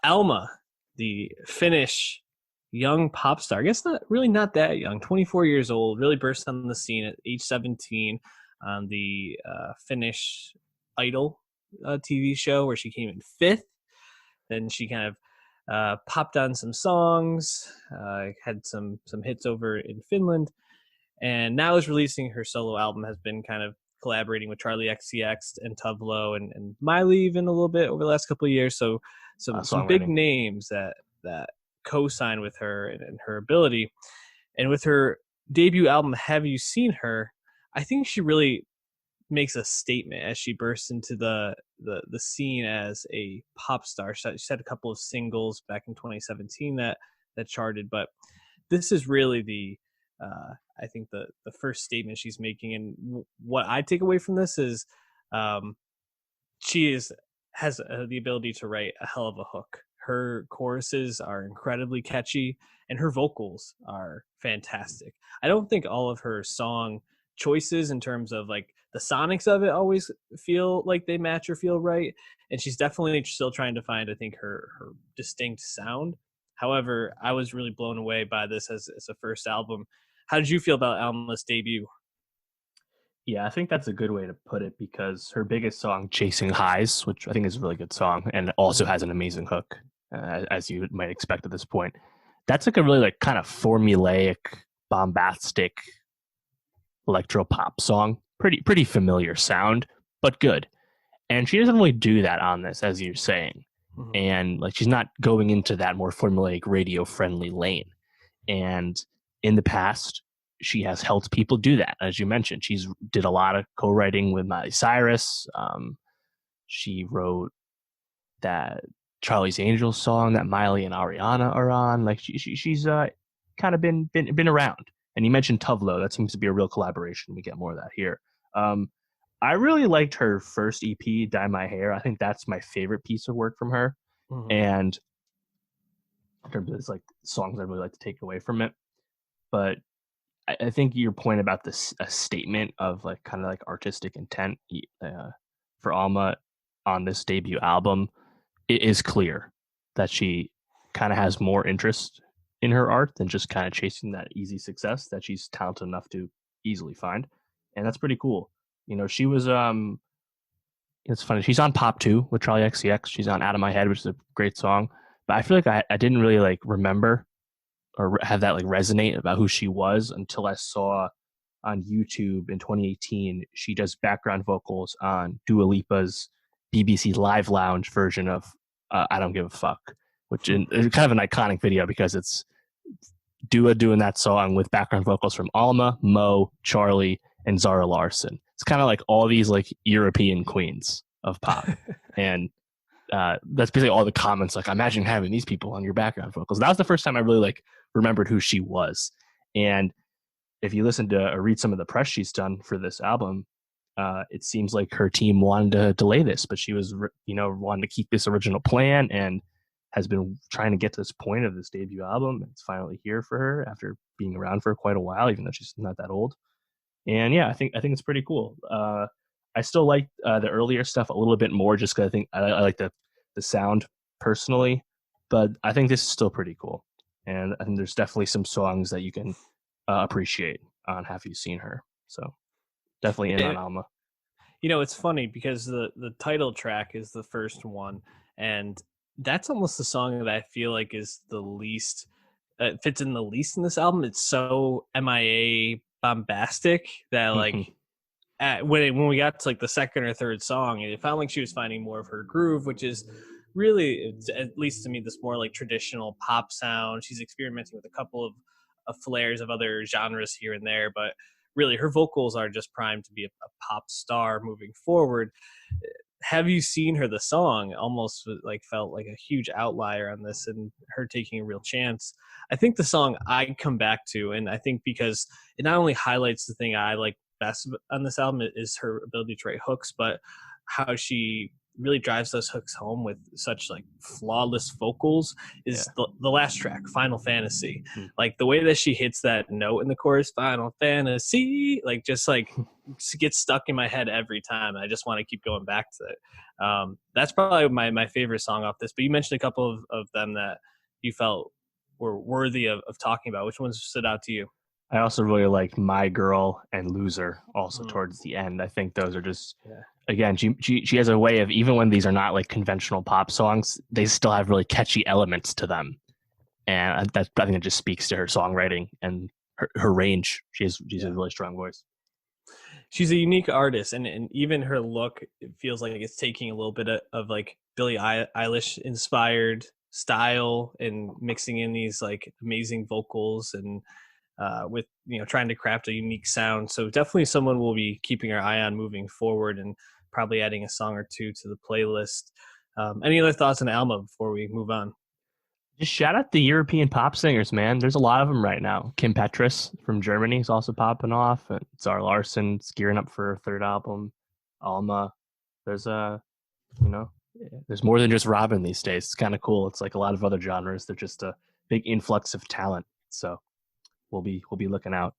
ALMA, the Finnish young pop star. I guess not that young, 24 years old, really burst on the scene at age 17 on the Finnish Idol TV show where she came in fifth. Then she kind of popped on some songs, had some hits over in Finland, and now is releasing her solo album. Has been kind of collaborating with Charlie XCX and Tuvlo and Miley even a little bit over the last couple of years. So some big names that co-sign with her and her ability. And with her debut album, Have You Seen Her? I think she really makes a statement as she bursts into the scene as a pop star. She had a couple of singles back in 2017 that charted, but this is really the I think the first statement she's making. And what I take away from this is she has the ability to write a hell of a hook. Her choruses are incredibly catchy, and her vocals are fantastic. I don't think all of her song choices in terms of like the sonics of it always feel like they match or feel right. And she's definitely still trying to find, I think, her distinct sound. However, I was really blown away by this as a first album. How did you feel about Alma's debut? Yeah, I think that's a good way to put it because her biggest song, Chasing Highs, which I think is a really good song and also has an amazing hook, as you might expect at this point. That's like a really like kind of formulaic, bombastic electro pop song. Pretty familiar sound, but good. And she doesn't really do that on this, as you're saying. Mm-hmm. And like she's not going into that more formulaic radio friendly lane. And in the past, she has helped people do that. As you mentioned, she's did a lot of co-writing with Miley Cyrus. She wrote that Charlie's Angels song that Miley and Ariana are on. Like she's kind of been around. And you mentioned Tuvlo. That seems to be a real collaboration. We get more of that here. I really liked her first EP, Dye My Hair. I think that's my favorite piece of work from her. Mm-hmm. And in terms of like songs I really like to take away from it. But I think your point about this a statement of like kind of like artistic intent for Alma on this debut album, it is clear that she kind of has more interest in her art than just kind of chasing that easy success that she's talented enough to easily find. And that's pretty cool. You know, she was it's funny, she's on Pop 2 with Charlie XCX. She's on Out of My Head, which is a great song. But I feel like I didn't really like remember or have that like resonate about who she was until I saw on YouTube in 2018 she does background vocals on Dua Lipa's BBC Live Lounge version of I Don't Give a Fuck, which is kind of an iconic video because it's Dua doing that song with background vocals from Alma, Mo, Charlie, and Zara Larsson. It's kind of like all these like European queens of pop. And that's basically all the comments. Like, imagine having these people on your background vocals. That was the first time I really like remembered who she was. And if you listen to or read some of the press she's done for this album, it seems like her team wanted to delay this, but she was, wanting to keep this original plan and has been trying to get to this point of this debut album. It's finally here for her after being around for quite a while, even though she's not that old. And yeah, I think it's pretty cool. I still like the earlier stuff a little bit more, just because I think I like the sound personally. But I think this is still pretty cool, and I think there's definitely some songs that you can appreciate on Have You Seen Her. So definitely in on Alma. You know, it's funny because the title track is the first one, and that's almost the song that I feel like is the least fits in the least in this album. It's so MIA bombastic that like when we got to like the second or third song, it felt like she was finding more of her groove, which is really, at least to me, this more like traditional pop sound. She's experimenting with a couple of flares of other genres here and there, but really her vocals are just primed to be a pop star moving forward. Have You Seen Her, the song, almost like felt like a huge outlier on this and her taking a real chance. I think the song I come back to, and I think because it not only highlights the thing I like best on this album is her ability to write hooks, but how she really drives those hooks home with such like flawless vocals is the last track, Final Fantasy. Like the way that she hits that note in the chorus, Final Fantasy, like just like gets stuck in my head every time. I just want to keep going back to it. That's probably my favorite song off this. But you mentioned a couple of them that you felt were worthy of talking about. Which ones stood out to you? I also really liked My Girl and Loser also Mm, towards the end. I think those are just, yeah. again, she has a way of, even when these are not like conventional pop songs, they still have really catchy elements to them. And that, I think it just speaks to her songwriting and her range. She's a Yeah. really strong voice. She's a unique artist, and even her look, it feels like it's taking a little bit of like Billie Eilish inspired style and mixing in these like amazing vocals and with trying to craft a unique sound. So definitely someone we'll be keeping our eye on moving forward, and probably adding a song or two to the playlist. Any other thoughts on Alma before we move on? Just shout out the European pop singers, man. There's a lot of them right now. Kim Petras from Germany is also popping off. And Zara Larsson's gearing up for her third album. Alma. There's you know, there's more than just Robin these days. It's kind of cool. It's like a lot of other genres. They're just a big influx of talent. So we'll be looking out.